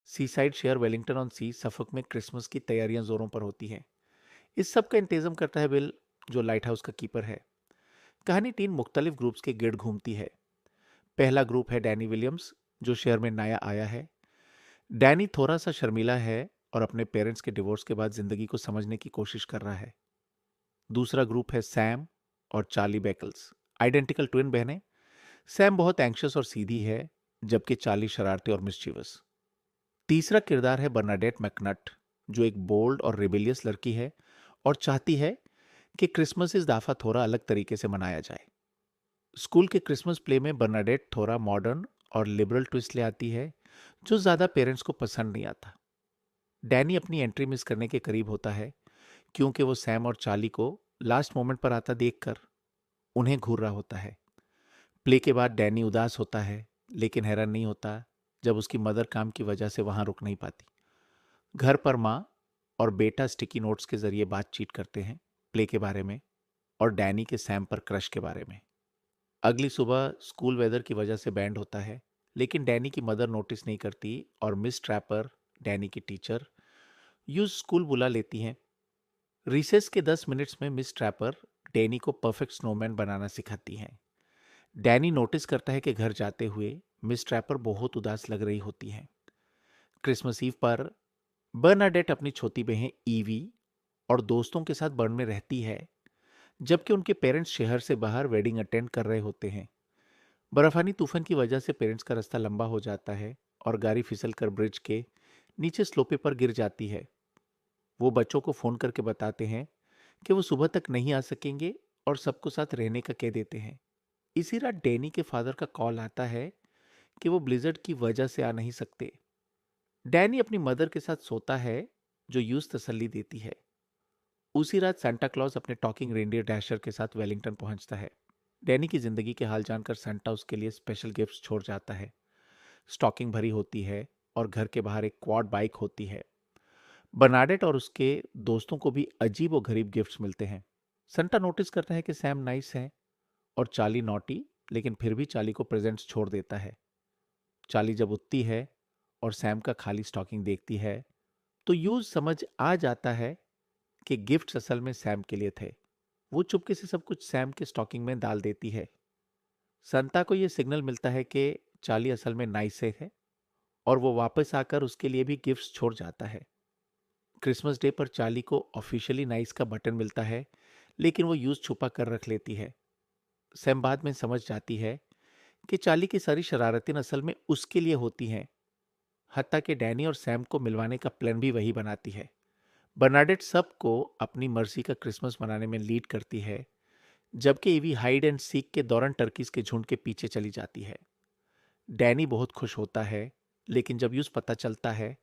Seaside शहर Wellington on C Suffolk में Christmas की तैयारियां जोरों पर होती हैं। इस सब का इंतजाम करता है बिल, जो लाइट हाउस का कीपर है। कहानी 3 मुख्तलिफ ग्रुप्स के गिर्द घूमती है। पहला ग्रुप है डैनी विलियम्स, जो शहर में नया आया है। डैनी थोड़ा सा शर्मीला है और अपने पेरेंट्स के डिवोर्स के बाद जिंदगी को समझने की कोशिश कर रहा है। दूसरा ग्रुप है सैम और चार्ली बेकल्स, आइडेंटिकल ट्विन बहनें। सैम बहुत एंग्शियस और सीधी है, जबकि चार्ली शरारती और मिस्चीवस। तीसरा किरदार है बर्नाडेट मैकनट, जो एक बोल्ड और रिबेलियस लड़की है और चाहती है कि क्रिसमस इस दफा थोड़ा अलग तरीके से मनाया जाए। स्कूल के क्रिसमस प्ले में बर्नाडेट थोड़ा मॉडर्न और लिबरल ट्विस्ट ले आती है, जो ज्यादा पेरेंट्स को पसंद नहीं आता। डैनी अपनी एंट्री मिस करने के करीब होता है, क्योंकि वो सैम और चार्ली को लास्ट मोमेंट पर आता देखकर उन्हें घूर रहा होता है। प्ले के बाद डैनी उदास होता है, लेकिन हैरान नहीं होता जब उसकी मदर काम की वजह से वहां रुक नहीं पाती। घर पर माँ और बेटा स्टिकी नोट्स के जरिए बातचीत करते हैं प्ले के बारे में और डैनी के सैम पर क्रश के बारे में। अगली सुबह स्कूल वेदर की वजह से बैंड होता है, लेकिन डैनी की मदर नोटिस नहीं करती और मिस ट्रैपर, डैनी की टीचर, यूज स्कूल बुला लेती हैं। रिसेस के 10 मिनट्स में मिस ट्रैपर डैनी को परफेक्ट स्नोमैन बनाना सिखाती हैं। डैनी नोटिस करता है कि घर जाते हुए मिस ट्रैपर बहुत उदास लग रही होती हैं। क्रिसमस ईव पर बर्नाडेट अपनी छोटी बहन ईवी और दोस्तों के साथ बर्न में रहती है, जबकि उनके पेरेंट्स शहर से बाहर वेडिंग अटेंड कर रहे होते हैं। बर्फानी तूफान की वजह से पेरेंट्स का रास्ता लंबा हो जाता है और गाड़ी फिसल कर ब्रिज के नीचे स्लोपे पर गिर जाती है। वो बच्चों को फोन करके बताते हैं कि वो सुबह तक नहीं आ सकेंगे और सबको साथ रहने का कह देते हैं। इसी रात डैनी के फादर का कॉल आता है कि वो ब्लिजर्ड की वजह से आ नहीं सकते। डैनी अपनी मदर के साथ सोता है, जो यूज तसल्ली देती है। उसी रात सांता क्लॉज अपने टॉकिंग रेंडियर डैशर के साथ वेलिंगटन पहुंचता है। डैनी की जिंदगी के हाल जानकर सांता उसके लिए स्पेशल गिफ्ट्स छोड़ जाता है। स्टॉकिंग भरी होती है और घर के बाहर एक क्वाड बाइक होती है। बर्नाडेट और उसके दोस्तों को भी अजीब और गरीब गिफ्ट्स मिलते हैं। संटा नोटिस करता है कि सैम नाइस है और चार्ली नॉटी, लेकिन फिर भी चार्ली को प्रेजेंट्स छोड़ देता है। चार्ली जब उठती है और सैम का खाली स्टॉकिंग देखती है, तो यूज समझ आ जाता है कि गिफ्ट्स असल में सैम के लिए थे। वो चुपके से सब कुछ सैम के स्टॉकिंग में डाल देती है। संता को यह सिग्नल मिलता है कि चार्ली असल में नाइस है और वो वापस आकर उसके लिए भी गिफ्ट्स छोड़ जाता है। क्रिसमस डे पर चार्ली को ऑफिशियली नाइस का बटन मिलता है, लेकिन वो यूज छुपा कर रख लेती है। सैम बाद में समझ जाती है कि चार्ली की सारी शरारतें असल में उसके लिए होती हैं। हत्ता कि डैनी और सैम को मिलवाने का प्लान भी वही बनाती है। बर्नाडेट सबको अपनी मर्जी का क्रिसमस मनाने में लीड करती है, जबकि ईवी हाइड एंड सीक के दौरान टर्कीज के झुंड के पीछे चली जाती है। डैनी बहुत खुश होता है, लेकिन जब यूज पता चलता है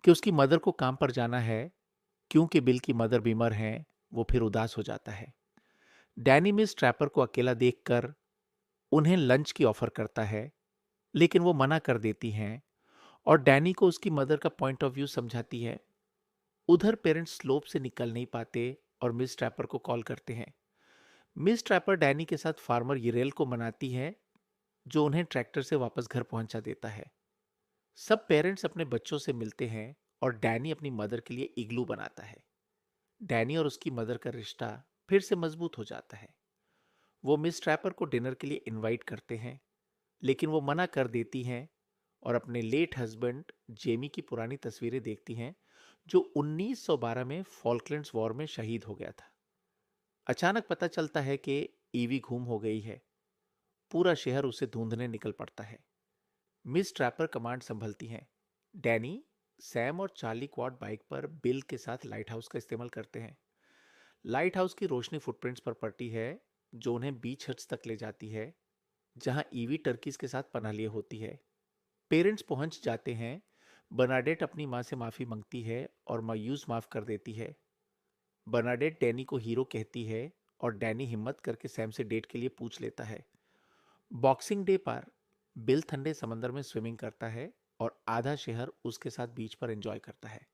कि उसकी मदर को काम पर जाना है क्योंकि बिल की मदर बीमार हैं, वो फिर उदास हो जाता है। डैनी मिस ट्रैपर को अकेला देखकर उन्हें लंच की ऑफर करता है, लेकिन वो मना कर देती हैं और डैनी को उसकी मदर का पॉइंट ऑफ व्यू समझाती है। उधर पेरेंट्स स्लोप से निकल नहीं पाते और मिस ट्रैपर को कॉल करते हैं। मिस ट्रैपर डैनी के साथ फार्मर यरेल को मनाती है, जो उन्हें ट्रैक्टर से वापस घर पहुंचा देता है। सब पेरेंट्स अपने बच्चों से मिलते हैं और डैनी अपनी मदर के लिए इग्लू बनाता है। डैनी और उसकी मदर का रिश्ता फिर से मजबूत हो जाता है। वो मिस ट्रैपर को डिनर के लिए इनवाइट करते हैं, लेकिन वो मना कर देती हैं और अपने लेट हस्बैंड जेमी की पुरानी तस्वीरें देखती हैं, जो 1912 में फॉल्कलैंड्स वॉर में शहीद हो गया था। अचानक पता चलता है कि ईवी गुम हो गई है। पूरा शहर उसे ढूंढने निकल पड़ता है। मिस ट्रैपर कमांड संभलती हैं। डैनी, सैम और चार्ली क्वाड बाइक पर बिल के साथ लाइट हाउस का इस्तेमाल करते हैं। लाइट हाउस की रोशनी फुटप्रिंट्स पर पड़ती है, जो उन्हें बीच हट्स तक ले जाती है, जहां ईवी टर्कीज के साथ पनाह लिए होती है। पेरेंट्स पहुंच जाते हैं। बर्नाडेट अपनी माँ से माफी मांगती है और मायूस माफ कर देती है। बर्नाडेट डैनी को हीरो कहती है और डैनी हिम्मत करके सैम से डेट के लिए पूछ लेता है। बॉक्सिंग डे पर बिल ठंडे समंदर में स्विमिंग करता है और आधा शहर उसके साथ बीच पर एंजॉय करता है।